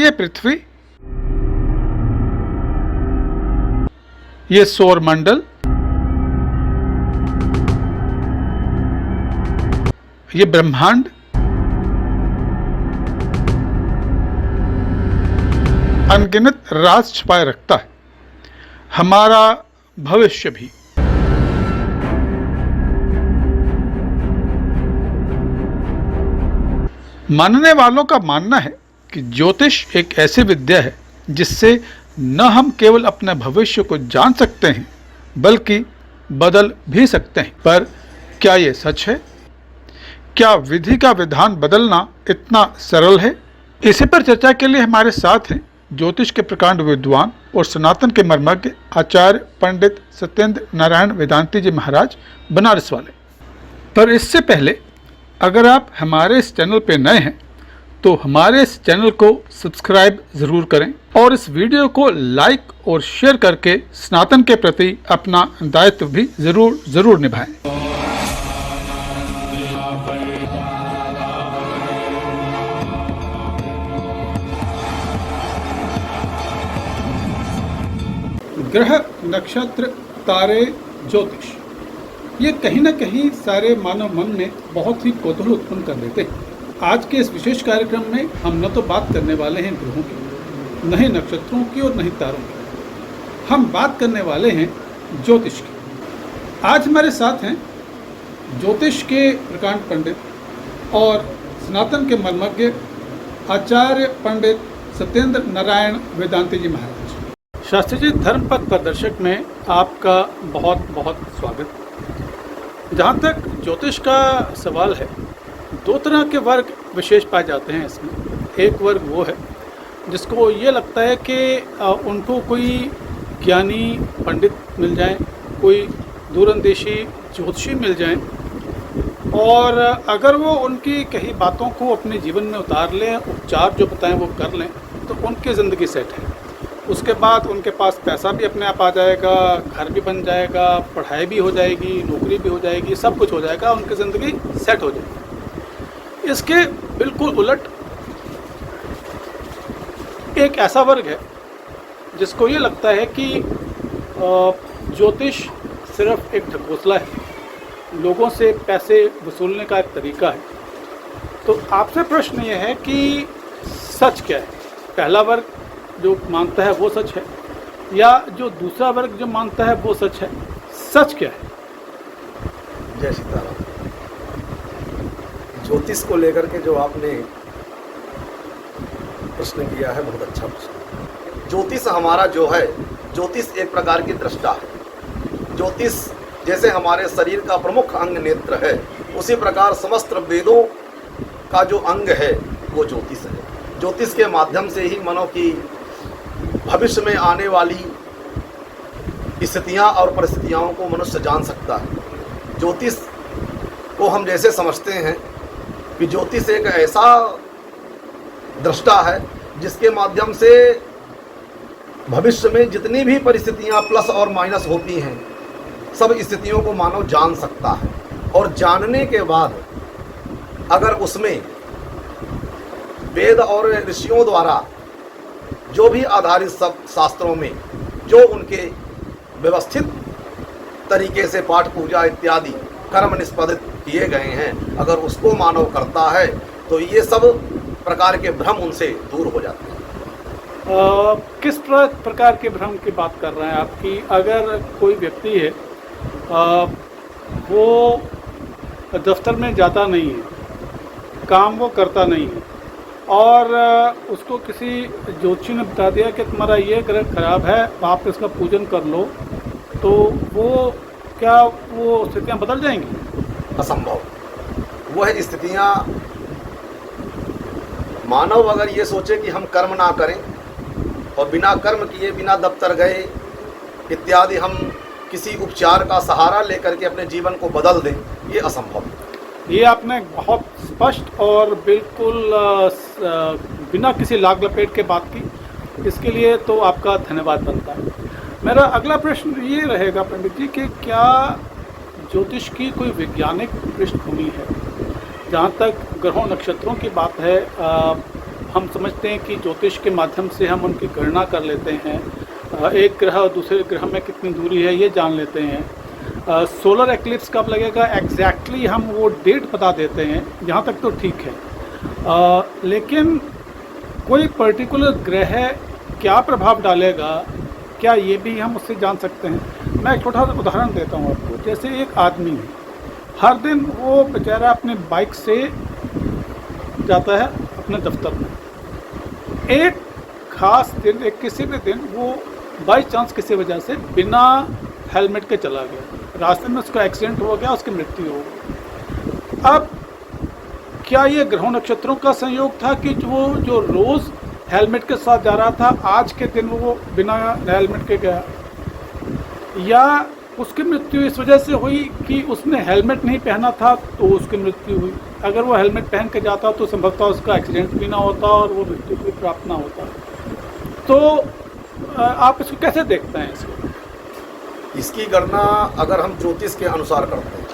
ये पृथ्वी, ये सौर मंडल, ये ब्रह्मांड, अनगिनत राज छिपाए रखता है, हमारा भविष्य भी। मानने वालों का मानना है कि ज्योतिष एक ऐसी विद्या है जिससे न हम केवल अपने भविष्य को जान सकते हैं बल्कि बदल भी सकते हैं। पर क्या ये सच है? क्या विधि का विधान बदलना इतना सरल है? इसी पर चर्चा के लिए हमारे साथ हैं ज्योतिष के प्रकांड विद्वान और सनातन के मर्मज्ञ आचार्य पंडित सत्येंद्र नारायण वेदांती जी महाराज, बनारस वाले। पर इससे पहले अगर आप हमारे इस चैनल पे नए हैं तो हमारे इस चैनल को सब्सक्राइब ज़रूर करें और इस वीडियो को लाइक और शेयर करके सनातन के प्रति अपना दायित्व भी ज़रूर निभाएं। ग्रह, नक्षत्र, तारे, ज्योतिष, ये कहीं ना कहीं सारे मानव मन में बहुत ही कौतूहल उत्पन्न कर देते हैं। आज के इस विशेष कार्यक्रम में हम न तो बात करने वाले हैं ग्रहों की, न ही नक्षत्रों की और न ही तारों की। हम बात करने वाले हैं ज्योतिष की। आज हमारे साथ हैं ज्योतिष के प्रकांड पंडित और सनातन के मर्मज्ञ आचार्य पंडित सत्येंद्र नारायण वेदांती जी महाराज। शास्त्री जी, धर्म पथ प्रदर्शक में आपका बहुत बहुत स्वागत। जहाँ तक ज्योतिष का सवाल है, दो तरह के वर्ग विशेष पाए जाते हैं इसमें। एक वर्ग वो है जिसको ये लगता है कि उनको कोई ज्ञानी पंडित मिल जाए, कोई दूरंदेशी ज्योतिषी मिल जाए और अगर वो उनकी कही बातों को अपने जीवन में उतार लें, उपचार जो बताएं वो कर लें, तो उनकी ज़िंदगी सेट है। उसके बाद उनके पास पैसा भी अपने आप आ जाएगा, घर भी बन जाएगा, पढ़ाई भी हो जाएगी, नौकरी भी हो जाएगी, सब कुछ हो जाएगा, उनकी ज़िंदगी सेट हो जाएगी। इसके बिल्कुल उलट एक ऐसा वर्ग है जिसको ये लगता है कि ज्योतिष सिर्फ एक ढकोसला है, लोगों से पैसे वसूलने का एक तरीका है। तो आपसे प्रश्न ये है कि सच क्या है? पहला वर्ग जो मानता है वो सच है या जो दूसरा वर्ग जो मानता है वो सच है? सच क्या है? जय सीताराम। ज्योतिष को लेकर के जो आपने प्रश्न किया है, बहुत अच्छा प्रश्न। ज्योतिष हमारा जो है, ज्योतिष एक प्रकार की दृष्टा है। ज्योतिष जैसे हमारे शरीर का प्रमुख अंग नेत्र है, उसी प्रकार समस्त वेदों का जो अंग है वो ज्योतिष है। ज्योतिष के माध्यम से ही मनो की भविष्य में आने वाली स्थितियां और परिस्थितियों को मनुष्य जान सकता है। ज्योतिष को हम जैसे समझते हैं कि ज्योतिष एक ऐसा दृष्टा है जिसके माध्यम से भविष्य में जितनी भी परिस्थितियां प्लस और माइनस होती हैं, सब स्थितियों को मानव जान सकता है। और जानने के बाद अगर उसमें वेद और ऋषियों द्वारा जो भी आधारित सब शास्त्रों में जो उनके व्यवस्थित तरीके से पाठ पूजा इत्यादि कर्म निष्पादित किए गए हैं, अगर उसको मानव करता है तो ये सब प्रकार के भ्रम उनसे दूर हो जाते हैं। किस प्रकार के भ्रम की बात कर रहे हैं आपकी? अगर कोई व्यक्ति है वो दफ्तर में जाता नहीं है, काम वो करता नहीं है और उसको किसी ज्योतिषी ने बता दिया कि तुम्हारा ये ग्रह खराब है, आप इसका पूजन कर लो, तो वो क्या वो स्थितियाँ बदल जाएंगी? असंभव। वह स्थितियाँ मानव अगर ये सोचे कि हम कर्म ना करें और बिना कर्म किए, बिना दफ्तर गए इत्यादि हम किसी उपचार का सहारा लेकर के अपने जीवन को बदल दें, ये असंभव। ये आपने बहुत स्पष्ट और बिल्कुल बिना किसी लाग लपेट के बात की, इसके लिए तो आपका धन्यवाद बनता है। मेरा अगला प्रश्न ये रहेगा पंडित जी कि क्या ज्योतिष की कोई वैज्ञानिक पृष्ठभूमि है? जहाँ तक ग्रहों नक्षत्रों की बात है, हम समझते हैं कि ज्योतिष के माध्यम से हम उनकी गणना कर लेते हैं, एक ग्रह और दूसरे ग्रह में कितनी दूरी है ये जान लेते हैं, सोलर एक्लिप्स कब लगेगा एग्जैक्टली हम वो डेट बता देते हैं, यहाँ तक तो ठीक है। लेकिन कोई पर्टिकुलर ग्रह क्या प्रभाव डालेगा, क्या ये भी हम उससे जान सकते हैं? मैं एक छोटा सा उदाहरण देता हूँ आपको। जैसे एक आदमी है, हर दिन वो बेचारा अपने बाइक से जाता है अपने दफ्तर में। एक खास दिन, एक किसी भी दिन वो बाई चांस किसी वजह से बिना हेलमेट के चला गया, रास्ते में उसका एक्सीडेंट हो गया, उसकी मृत्यु हो गई। अब क्या ये ग्रहों नक्षत्रों का संयोग था कि जो रोज़ हेलमेट के साथ जा रहा था, आज के दिन वो बिना हेलमेट के गया, या उसकी मृत्यु इस वजह से हुई कि उसने हेलमेट नहीं पहना था तो उसकी मृत्यु हुई? अगर वो हेलमेट पहन के जाता तो संभवतः उसका एक्सीडेंट भी ना होता और वो मृत्यु भी प्राप्त ना होता। तो आप इसको कैसे देखते हैं? इसकी गणना अगर हम ज्योतिष के अनुसार करते हैं,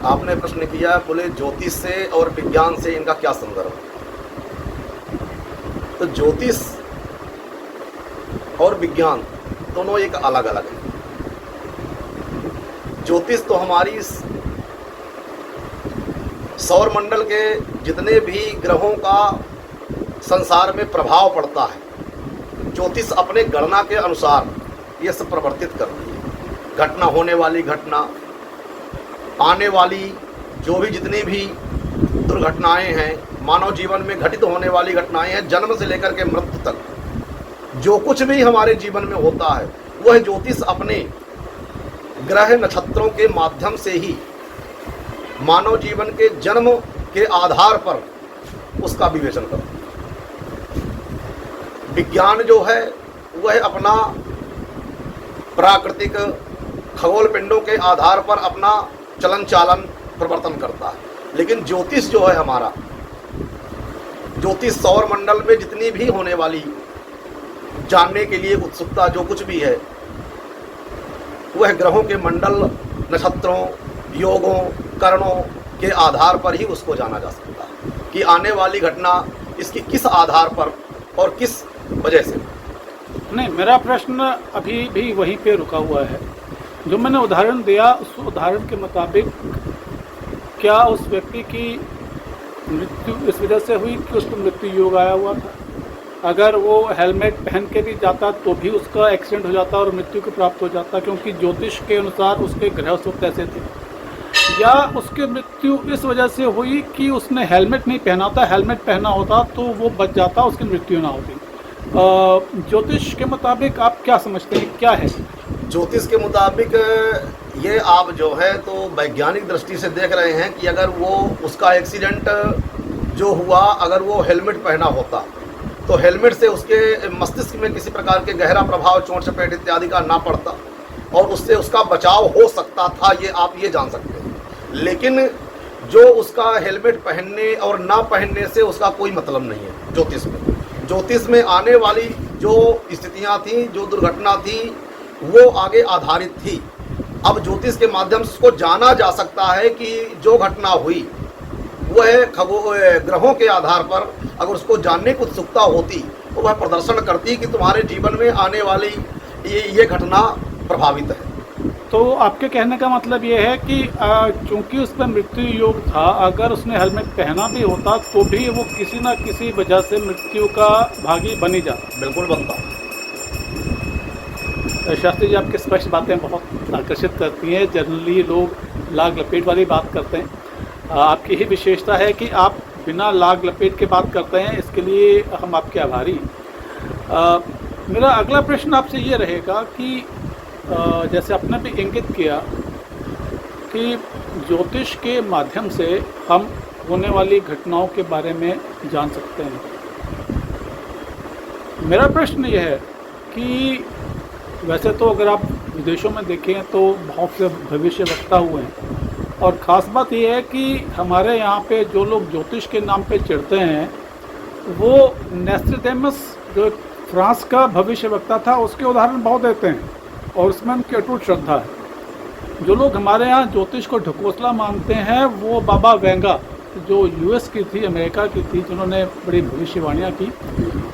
आपने प्रश्न किया, बोले ज्योतिष से और विज्ञान से इनका क्या संदर्भ है? तो ज्योतिष और विज्ञान दोनों एक अलग अलग है। ज्योतिष तो हमारी सौर मंडल के जितने भी ग्रहों का संसार में प्रभाव पड़ता है, ज्योतिष अपने गणना के अनुसार ये सब प्रवर्तित करती है। घटना, होने वाली घटना, आने वाली जो भी जितनी भी दुर्घटनाएं हैं, मानव जीवन में घटित होने वाली घटनाएं हैं, जन्म से लेकर के मृत्यु तक जो कुछ भी हमारे जीवन में होता है, वह ज्योतिष अपने ग्रह नक्षत्रों के माध्यम से ही मानव जीवन के जन्म के आधार पर उसका विवेचन करता है। विज्ञान जो है वह अपना प्राकृतिक खगोल पिंडों के आधार पर अपना चलन चालन प्रवर्तन करता है। लेकिन ज्योतिष जो है हमारा, ज्योतिष सौर मंडल में जितनी भी होने वाली जानने के लिए उत्सुकता जो कुछ भी है, वह ग्रहों के मंडल, नक्षत्रों, योगों, करणों के आधार पर ही उसको जाना जा सकता है कि आने वाली घटना इसकी किस आधार पर और किस वजह से। नहीं, मेरा प्रश्न अभी भी वहीं पे रुका हुआ है। जो मैंने उदाहरण दिया, उस उदाहरण के मुताबिक क्या उस व्यक्ति की मृत्यु इस वजह से हुई कि उसको मृत्यु योग आया हुआ था? अगर वो हेलमेट पहन के भी जाता तो भी उसका एक्सीडेंट हो जाता और मृत्यु को प्राप्त हो जाता, क्योंकि ज्योतिष के अनुसार उसके ग्रह उस वक्त ऐसे थे। या उसकी मृत्यु इस वजह से हुई कि उसने हेलमेट नहीं पहना था, हेलमेट पहना होता तो वो बच जाता, उसकी मृत्यु ना होती। ज्योतिष के मुताबिक आप क्या समझते हैं, क्या है? ज्योतिष के मुताबिक ये आप जो है तो वैज्ञानिक दृष्टि से देख रहे हैं कि अगर वो उसका एक्सीडेंट जो हुआ, अगर वो हेलमेट पहना होता तो हेलमेट से उसके मस्तिष्क में किसी प्रकार के गहरा प्रभाव, चोट चपेट इत्यादि का ना पड़ता और उससे उसका बचाव हो सकता था, ये आप ये जान सकते हैं। लेकिन जो उसका हेलमेट पहनने और ना पहनने से उसका कोई मतलब नहीं है ज्योतिष में। ज्योतिष में आने वाली जो स्थितियां थी, जो दुर्घटना थी, वो आगे आधारित थी। अब ज्योतिष के माध्यम से उसको जाना जा सकता है कि जो घटना हुई वह ग्रहों के आधार पर अगर उसको जानने की उत्सुकता होती तो वह प्रदर्शन करती कि तुम्हारे जीवन में आने वाली ये घटना प्रभावित है। तो आपके कहने का मतलब ये है कि चूंकि उस पर मृत्यु योग था, अगर उसने हेलमेट पहना भी होता तो भी वो किसी न किसी वजह से मृत्यु का भागी बनी जाता। बिल्कुल बनता। शास्त्री जी, आपकी स्पष्ट बातें बहुत आकर्षित करती हैं। जनरली लोग लाग लपेट वाली बात करते हैं, आपकी ही विशेषता है कि आप बिना लाग लपेट के बात करते हैं, इसके लिए हम आपके आभारी। मेरा अगला प्रश्न आपसे ये रहेगा कि जैसे आपने भी इंगित किया कि ज्योतिष के माध्यम से हम होने वाली घटनाओं के बारे में जान सकते हैं। मेरा प्रश्न यह है कि वैसे तो अगर आप विदेशों में देखें तो बहुत से भविष्यवक्ता हुए हैं, और ख़ास बात यह है कि हमारे यहाँ पे जो लोग ज्योतिष के नाम पे चिढ़ते हैं, वो नोस्ट्राडामस जो फ्रांस का भविष्यवक्ता था उसके उदाहरण बहुत देते हैं और उसमें उनकी अटूट श्रद्धा है। जो लोग हमारे यहाँ ज्योतिष को ढकोसला मानते हैं वो बाबा वेंगा जो यूएस की थी, अमेरिका की थी, जिन्होंने बड़ी भविष्यवाणियाँ की,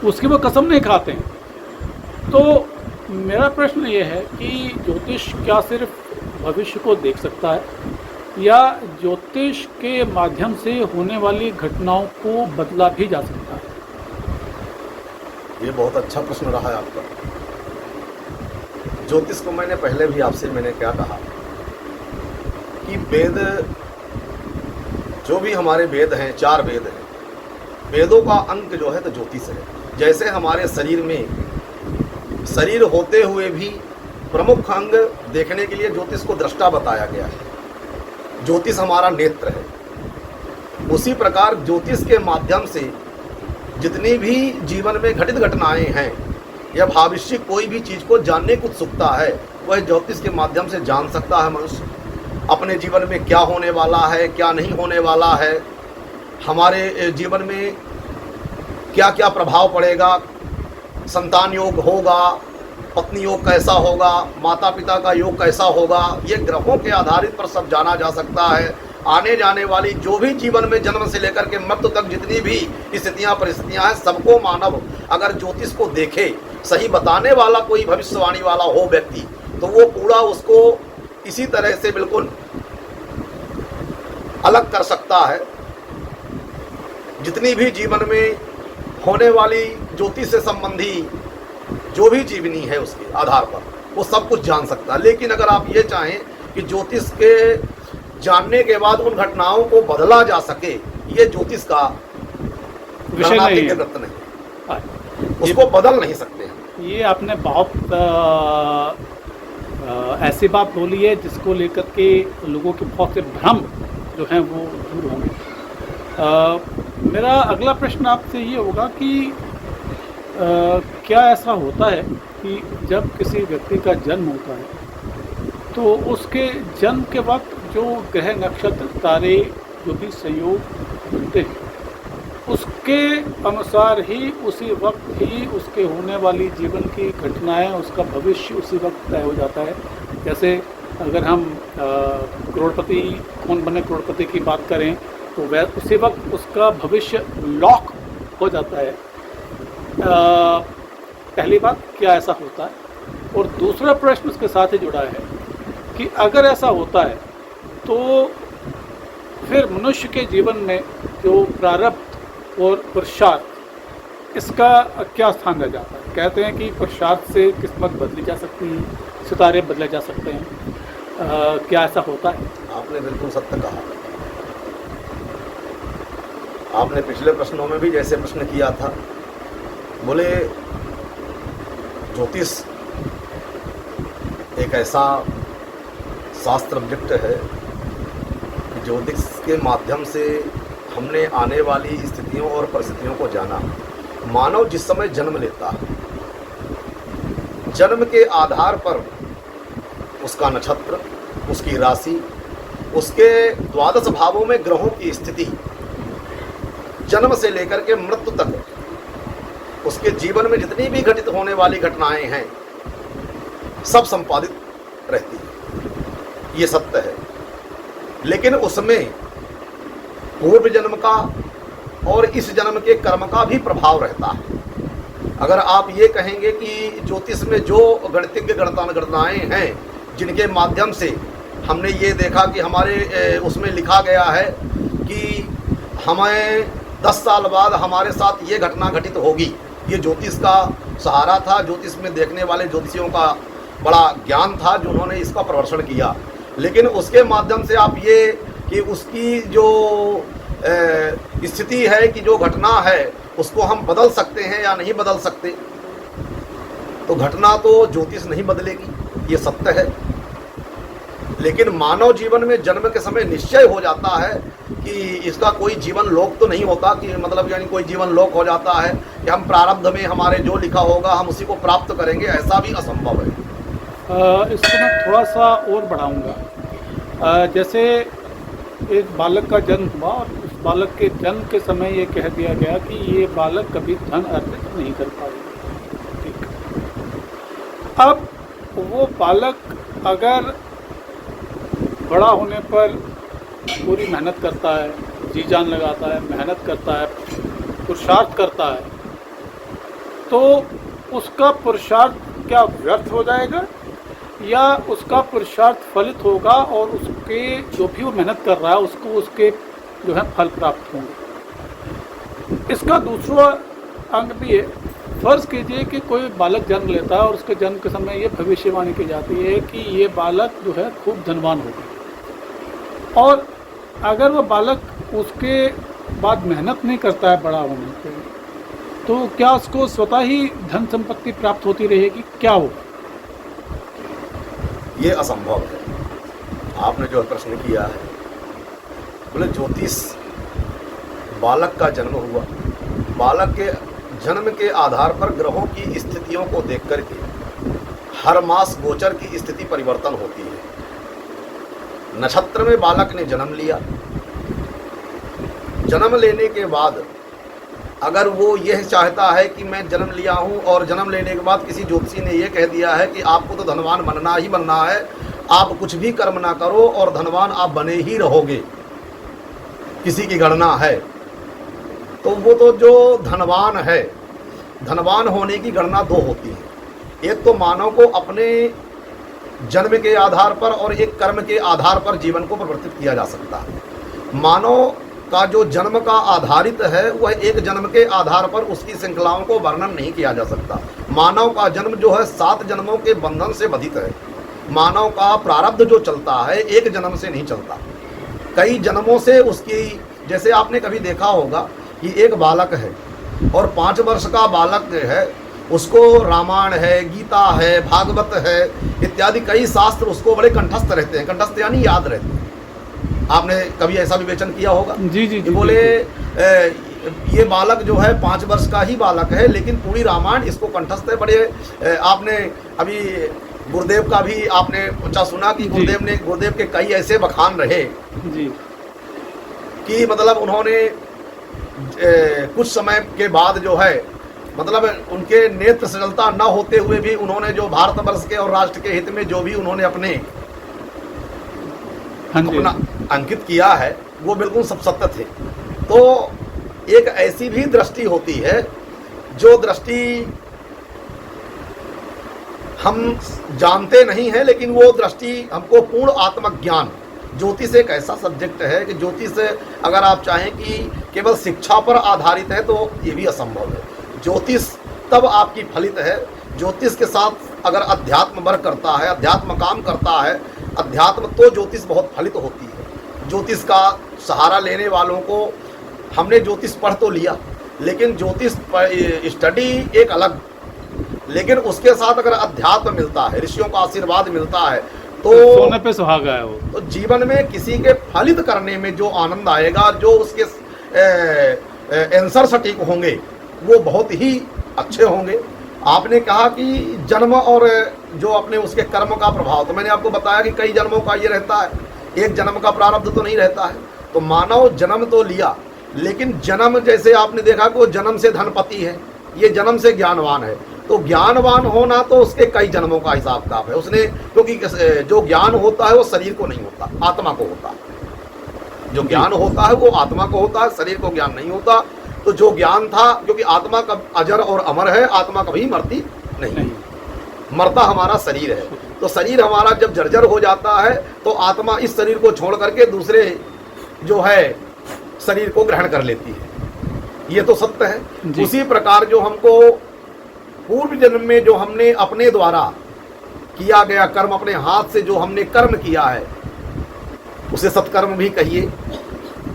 उसकी वो कसम नहीं खाते हैं। तो मेरा प्रश्न ये है कि ज्योतिष क्या सिर्फ भविष्य को देख सकता है या ज्योतिष के माध्यम से होने वाली घटनाओं को बदला भी जा सकता है? ये बहुत अच्छा प्रश्न रहा है आपका। ज्योतिष को मैंने पहले भी आपसे क्या कहा कि वेद, जो भी हमारे वेद हैं, 4 वेद हैं, वेदों का अंक जो है तो ज्योतिष है। जैसे हमारे शरीर में शरीर होते हुए भी प्रमुख अंग देखने के लिए ज्योतिष को दृष्टा बताया गया है। ज्योतिष हमारा नेत्र है। उसी प्रकार ज्योतिष के माध्यम से जितनी भी जीवन में घटित घटनाएं हैं या भविष्य कोई भी चीज़ को जानने की उत्सुकता है, वह ज्योतिष के माध्यम से जान सकता है। मनुष्य अपने जीवन में क्या होने वाला है, क्या नहीं होने वाला है, हमारे जीवन में क्या क्या प्रभाव पड़ेगा, संतान योग होगा, पत्नी योग कैसा होगा, माता पिता का योग कैसा होगा, ये ग्रहों के आधारित पर सब जाना जा सकता है। आने जाने वाली जो भी जीवन में जन्म से लेकर के मृत्यु तक जितनी भी स्थितियाँ परिस्थितियाँ हैं, सबको मानव अगर ज्योतिष को देखे, सही बताने वाला कोई भविष्यवाणी वाला हो व्यक्ति, तो वो पूरा उसको इसी तरह से बिल्कुल अलग कर सकता है। जितनी भी जीवन में होने वाली ज्योतिष से संबंधी जो भी जीवनी है, उसके आधार पर वो सब कुछ जान सकता है। लेकिन अगर आप ये चाहें कि ज्योतिष के जानने के बाद उन घटनाओं को बदला जा सके, ये ज्योतिष का विषय नहीं है, उसको बदल नहीं सकते हैं। ये आपने बहुत ऐसी बात बोली है जिसको लेकर के लोगों के बहुत से भ्रम जो हैं वो दूर होंगे। मेरा अगला प्रश्न आपसे ये होगा कि क्या ऐसा होता है कि जब किसी व्यक्ति का जन्म होता है तो उसके जन्म के वक्त जो ग्रह नक्षत्र तारे जो भी संयोग बनते हैं, उसके अनुसार ही उसी वक्त ही उसके होने वाली जीवन की घटनाएं, उसका भविष्य उसी वक्त तय हो जाता है? जैसे अगर हम करोड़पति कौन बने करोड़पति की बात करें तो वह उसी वक्त उसका भविष्य लॉक हो जाता है। पहली बात, क्या ऐसा होता है? और दूसरा प्रश्न उसके साथ ही जुड़ा है कि अगर ऐसा होता है तो फिर मनुष्य के जीवन में जो प्रारब्ध और पुरुषार्थ, इसका क्या स्थान रह जाता है? कहते हैं कि पुरुषार्थ से किस्मत बदली जा सकती है, सितारे बदले जा सकते हैं। क्या ऐसा होता है? आपने बिल्कुल सत्य कहा। आपने पिछले प्रश्नों में भी जैसे प्रश्न किया था, बोले ज्योतिष एक ऐसा शास्त्र वृक्ष है कि ज्योतिष के माध्यम से हमने आने वाली स्थितियों और परिस्थितियों को जाना। मानव जिस समय जन्म लेता है, जन्म के आधार पर उसका नक्षत्र, उसकी राशि, उसके द्वादश भावों में ग्रहों की स्थिति, जन्म से लेकर के मृत्यु तक उसके जीवन में जितनी भी घटित होने वाली घटनाएं हैं, सब संपादित रहती है। ये सत्य है। लेकिन उसमें पूर्व जन्म का और इस जन्म के कर्म का भी प्रभाव रहता है। अगर आप ये कहेंगे कि ज्योतिष में जो गणितज्ञ घटनाएं हैं, जिनके माध्यम से हमने ये देखा कि हमारे उसमें लिखा गया है कि हमें 10 साल बाद हमारे साथ ये घटना घटित होगी, ये ज्योतिष का सहारा था। ज्योतिष में देखने वाले ज्योतिषियों का बड़ा ज्ञान था, जो उन्होंने इसका प्रदर्शन किया। लेकिन उसके माध्यम से आप ये कि उसकी जो स्थिति है कि जो घटना है उसको हम बदल सकते हैं या नहीं बदल सकते, तो घटना तो ज्योतिष नहीं बदलेगी, ये सत्य है। लेकिन मानव जीवन में जन्म के समय निश्चय हो जाता है कि इसका कोई जीवन लोक तो नहीं होता, कि मतलब यानी कोई जीवन लोक हो जाता है कि हम प्रारब्ध में हमारे जो लिखा होगा हम उसी को प्राप्त करेंगे, ऐसा भी असंभव है। इसको मैं थोड़ा सा और बढ़ाऊंगा। जैसे एक बालक का जन्म हुआ और उस बालक के जन्म के समय ये कह दिया गया कि ये बालक कभी धन अर्जित नहीं कर पाएगा। ठीक, अब वो बालक अगर बड़ा होने पर पूरी मेहनत करता है, जी जान लगाता है, मेहनत करता है, पुरुषार्थ करता है, तो उसका पुरुषार्थ क्या व्यर्थ हो जाएगा या उसका पुरुषार्थ फलित होगा और उसके जो भी वो मेहनत कर रहा है उसको उसके जो है फल प्राप्त होंगे। इसका दूसरा अंग भी है। फर्ज कीजिए कि कोई बालक जन्म लेता है और उसके जन्म के समय ये भविष्यवाणी की जाती है कि ये बालक जो है खूब धनवान होगा, और अगर वो बालक उसके बाद मेहनत नहीं करता है बड़ा होने के, तो क्या उसको स्वतः ही धन संपत्ति प्राप्त होती रहेगी? क्या होगा? ये असंभव है। आपने जो प्रश्न किया है, बोले ज्योतिष, बालक का जन्म हुआ, बालक के जन्म के आधार पर ग्रहों की स्थितियों को देख करके हर मास गोचर की स्थिति परिवर्तन होती है। नक्षत्र में बालक ने जन्म लिया, जन्म लेने के बाद अगर वो यह चाहता है कि मैं जन्म लिया हूं और जन्म लेने के बाद किसी ज्योतिषी ने यह कह दिया है कि आपको तो धनवान बनना ही बनना है, आप कुछ भी कर्म ना करो और धनवान आप बने ही रहोगे, किसी की गणना है, तो वो तो जो धनवान है, धनवान होने की गणना दो होती है। एक तो मानव को अपने जन्म के आधार पर और एक कर्म के आधार पर जीवन को परिवर्तित किया जा सकता है। मानव का जो जन्म का आधारित है वह एक जन्म के आधार पर उसकी श्रृंखलाओं को वर्णन नहीं किया जा सकता। मानव का जन्म जो है 7 जन्मों के बंधन से बंधित है। मानव का प्रारब्ध जो चलता है एक जन्म से नहीं चलता, कई जन्मों से उसकी, जैसे आपने कभी देखा होगा कि एक बालक है और 5 वर्ष का बालक है, उसको रामायण है, गीता है, भागवत है इत्यादि कई शास्त्र उसको बड़े कंठस्थ रहते हैं। कंठस्थ यानी याद रहते हैं। आपने कभी ऐसा विवेचन किया होगा? जी। बोले ये बालक जो है 5 वर्ष का ही बालक है लेकिन पूरी रामायण इसको कंठस्थ है। बड़े आपने अभी गुरुदेव का भी आपने ऊंचा सुना कि गुरुदेव के कई ऐसे बखान रहे जी कि मतलब उन्होंने कुछ समय के बाद जो है मतलब उनके नेत्र सजलता न होते हुए भी उन्होंने जो भारतवर्ष के और राष्ट्र के हित में जो भी उन्होंने अपने अपना अंकित किया है वो बिल्कुल सब सत्य थे। तो एक ऐसी भी दृष्टि होती है जो दृष्टि हम जानते नहीं है, लेकिन वो दृष्टि हमको पूर्ण आत्मज्ञान, ज्योतिष एक ऐसा सब्जेक्ट है कि ज्योतिष अगर आप चाहें कि केवल शिक्षा पर आधारित है तो ये भी असंभव है। ज्योतिष तब आपकी फलित है, ज्योतिष के साथ अगर अध्यात्म वर्क करता है, अध्यात्म काम करता है, अध्यात्म तो ज्योतिष बहुत फलित होती है। ज्योतिष का सहारा लेने वालों को हमने ज्योतिष पढ़ तो लिया, लेकिन ज्योतिष स्टडी एक अलग, लेकिन उसके साथ अगर अध्यात्म मिलता है, ऋषियों का आशीर्वाद मिलता है तो सोने पे सुहागा है वो। तो जीवन में किसी के फलित करने में जो आनंद आएगा, जो उसके आंसर सटीक होंगे वो बहुत ही अच्छे होंगे। आपने कहा कि जन्म और जो अपने उसके कर्म का प्रभाव, तो मैंने आपको बताया कि कई जन्मों का ये रहता है, एक जन्म का प्रारब्ध तो नहीं रहता है। तो मानव जन्म तो लिया, लेकिन जन्म जैसे आपने देखा कि वो जन्म से धनपति है, ये जन्म से ज्ञानवान है। तो ज्ञानवान होना तो उसके कई जन्मों का हिसाब किताब है उसने, क्योंकि जो ज्ञान होता है वो शरीर को नहीं होता, आत्मा को होता है। जो ज्ञान होता है वो आत्मा को होता है, शरीर को ज्ञान नहीं होता। तो जो ज्ञान था, क्योंकि आत्मा कब अजर और अमर है, आत्मा कभी मरती नहीं। मरता हमारा शरीर है। तो शरीर हमारा जब जर्जर हो जाता है तो आत्मा इस शरीर को छोड़ करके दूसरे जो है शरीर को ग्रहण कर लेती है। ये तो सत्य है। उसी प्रकार जो हमको पूर्व जन्म में जो हमने अपने द्वारा किया गया कर्म, अपने हाथ से जो हमने कर्म किया है, उसे सत्कर्म भी कहिए,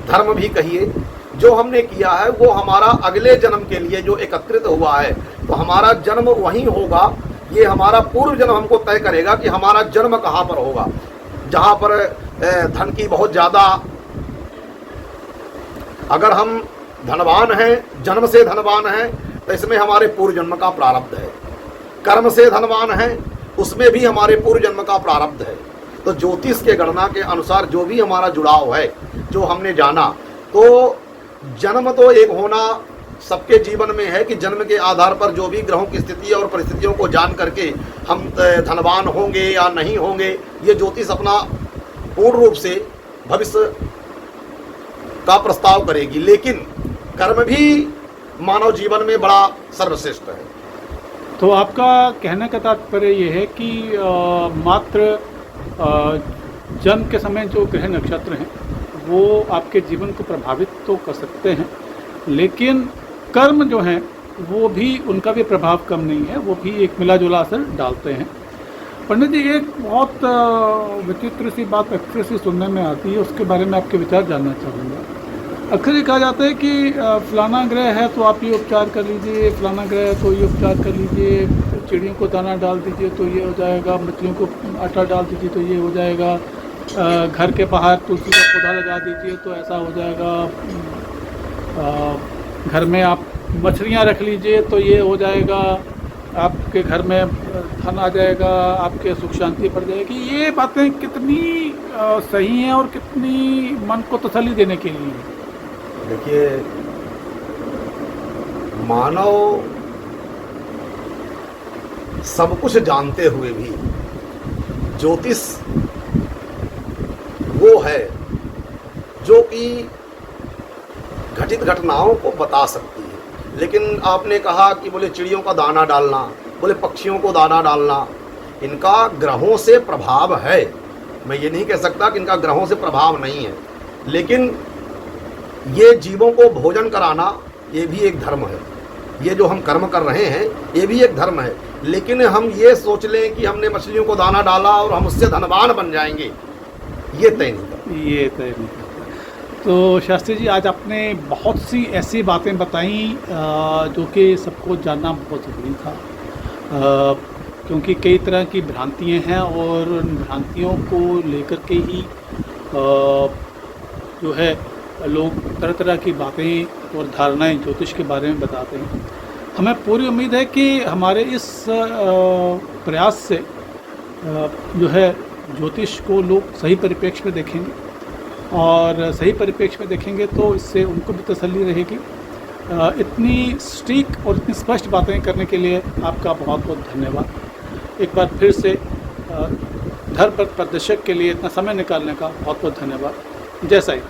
धर्म भी कहिए, जो हमने किया है वो हमारा अगले जन्म के लिए जो एकत्रित हुआ है, तो हमारा जन्म वहीं होगा। ये हमारा पूर्व जन्म हमको तय करेगा कि हमारा जन्म कहाँ पर होगा। जहाँ पर धन की बहुत ज़्यादा, अगर हम धनवान हैं, जन्म से धनवान हैं, तो इसमें हमारे पूर्व जन्म का प्रारब्ध है। कर्म से धनवान हैं, उसमें भी हमारे पूर्व जन्म का प्रारब्ध है। तो ज्योतिष के गणना के अनुसार जो भी हमारा जुड़ाव है, जो हमने जाना, तो जन्म तो एक होना सबके जीवन में है कि जन्म के आधार पर जो भी ग्रहों की स्थिति और परिस्थितियों को जान करके हम धनवान होंगे या नहीं होंगे, ये ज्योतिष अपना पूर्ण रूप से भविष्य का प्रस्ताव करेगी, लेकिन कर्म भी मानव जीवन में बड़ा सर्वश्रेष्ठ है। तो आपका कहने का तात्पर्य ये है कि मात्र जन्म के समय जो ग्रह नक्षत्र हैं वो आपके जीवन को प्रभावित तो कर सकते हैं, लेकिन कर्म जो हैं वो भी, उनका भी प्रभाव कम नहीं है, वो भी एक मिला जुला असर डालते हैं। पंडित जी, एक बहुत विचित्र सी बात अक्सर सी सुनने में आती है, उसके बारे में आपके विचार जानना चाहूँगा। अक्सर ये कहा जाता है कि फलाना ग्रह है तो आप ये उपचार कर लीजिए, फलाना ग्रह है तो ये उपचार कर लीजिए, चिड़ियों को दाना डाल दीजिए तो ये हो जाएगा, मछलियों को आटा डाल दीजिए तो ये हो जाएगा, घर के बाहर तुलसी का पौधा लगा दीजिए तो ऐसा हो जाएगा, घर में आप मछलियाँ रख लीजिए तो ये हो जाएगा, आपके घर में धन आ जाएगा, आपके सुख शांति बढ़ जाएगी। ये बातें कितनी सही हैं और कितनी मन को तसल्ली देने के लिए? देखिए, मानव सब कुछ जानते हुए भी ज्योतिष वो है जो कि घटित घटनाओं को बता सकती है। लेकिन आपने कहा कि बोले चिड़ियों का दाना डालना, बोले पक्षियों को दाना डालना, इनका ग्रहों से प्रभाव है। मैं ये नहीं कह सकता कि इनका ग्रहों से प्रभाव नहीं है, लेकिन ये जीवों को भोजन कराना ये भी एक धर्म है। ये जो हम कर्म कर रहे हैं ये भी एक धर्म है। लेकिन हम ये सोच लें कि हमने मछलियों को दाना डाला और हम उससे धनवान बन जाएंगे, ये तय नहीं करता। ये तय नहीं करता। तो शास्त्री जी, आज आपने बहुत सी ऐसी बातें बताई जो कि सबको जानना बहुत ज़रूरी था, क्योंकि कई तरह की भ्रांतियाँ हैं और उन भ्रांतियों को लेकर के ही जो है लोग तरह तरह की बातें और धारणाएं ज्योतिष के बारे में बताते हैं। हमें पूरी उम्मीद है कि हमारे इस प्रयास से जो है ज्योतिष को लोग सही परिप्रेक्ष्य में देखेंगे, और सही परिप्रेक्ष्य में देखेंगे तो इससे उनको भी तसल्ली रहेगी। इतनी सटीक और इतनी स्पष्ट बातें करने के लिए आपका बहुत बहुत धन्यवाद। एक बार फिर से धर्म प्रदर्शक के लिए इतना समय निकालने का बहुत बहुत धन्यवाद। जय साईं।